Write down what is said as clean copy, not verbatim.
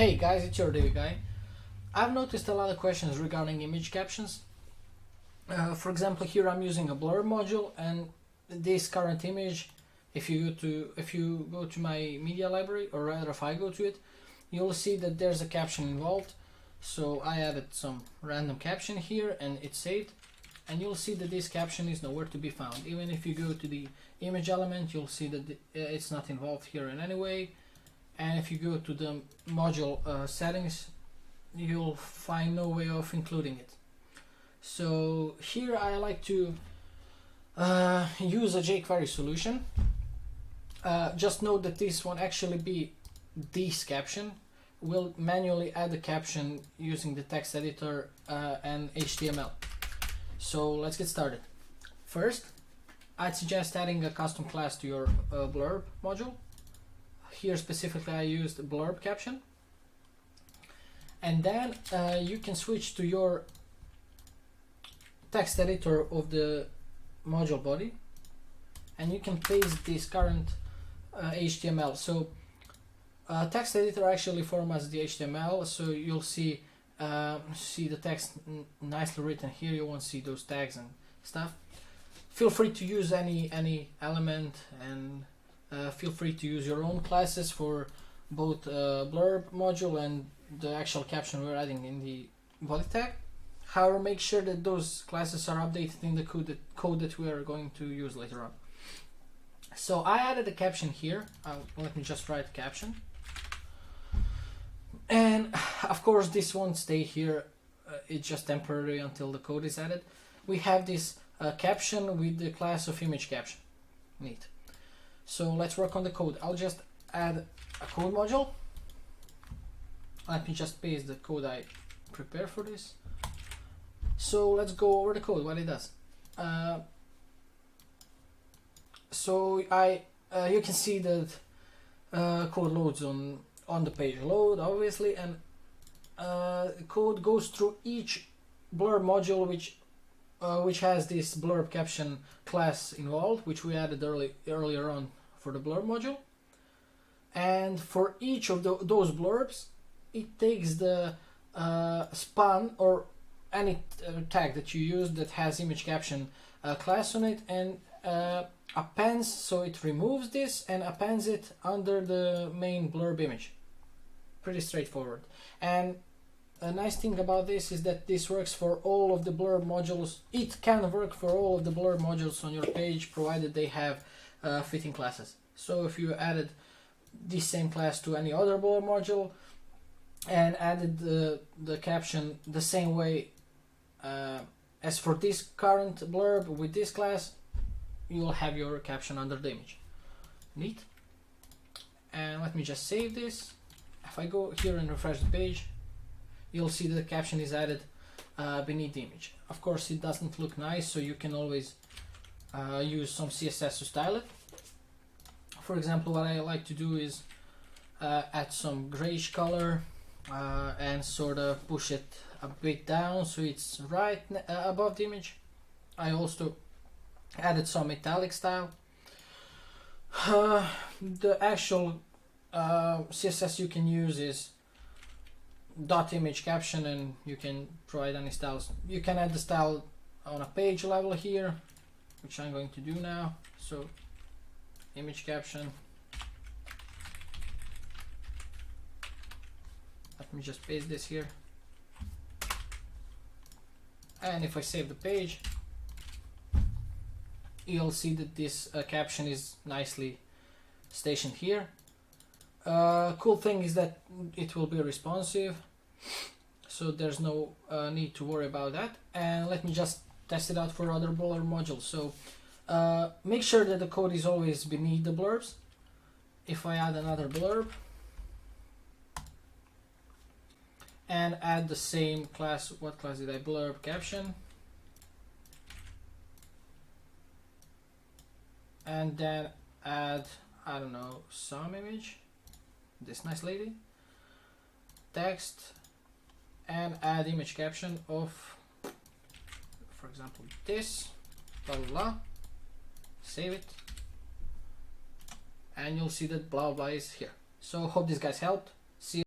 Hey guys, it's YourDiviGuy. I've noticed a lot of questions regarding image captions. For example, here I'm using a blurb module, and this current image, if you go to my media library, or rather if I go to it, you'll see that there's a caption involved. So I added some random caption here and it's saved, and you'll see that this caption is nowhere to be found. Even if you go to the image element, you'll see that it's not involved here in any way. And if you go to the module settings, you'll find no way of including it. So here I like to use a jQuery solution. Just note that this won't actually be this caption. We'll manually add the caption using the text editor and HTML. So let's get started. First, I'd suggest adding a custom class to your blurb module. Here specifically I used blurb caption, and then you can switch to your text editor of the module body, and you can paste this current HTML. So text editor actually formats the HTML, so you'll see the text nicely written here. You won't see those tags and stuff. Feel free to use any element, and feel free to use your own classes for both blurb module and the actual caption we're adding in the body tag. However, make sure that those classes are updated in the code that we are going to use later on. So I added a caption here. Let me just write caption. And of course this won't stay here. It's just temporary until the code is added. We have this caption with the class of image caption. Neat. So let's work on the code. I'll just add a code module. Let me just paste the code I prepared for this. So let's go over the code, what it does. You can see that code loads on the page load, obviously, and code goes through each blurb module which has this blurb caption class involved, which we added earlier on for the blurb module. And for each of those blurbs, it takes the span or any tag that you use that has image caption class on it, and appends, so it removes this and appends it under the main blurb image. Pretty straightforward. And a nice thing about this is that this works for all of the blurb modules. It can work for all of the blurb modules on your page, provided they have fitting classes. So if you added this same class to any other blurb module and added the caption the same way as for this current blurb with this class, you will have your caption under the image. Neat. And let me just save this. If I go here and refresh the page, you'll see that the caption is added beneath the image. Of course it doesn't look nice, so you can always use some CSS to style it. For example, what I like to do is add some grayish color and sort of push it a bit down so it's right above the image. I also added some metallic style. The actual CSS you can use is .image caption, and you can provide any styles. You can add the style on a page level here, which I'm going to do now. So image caption. Let me just paste this here. And if I save the page, you'll see that this caption is nicely stationed here. Cool thing is that it will be responsive, so there's no need to worry about that. And let me just test it out for other blurb modules. So make sure that the code is always beneath the blurbs. If I add another blurb and add the same class, what class did I? Blurb caption, and then add, I don't know, some image, this nice lady, text, and add image caption of, for example, this, blah blah blah. Save it, and you'll see that blah blah is here. So hope this guys helped. See you.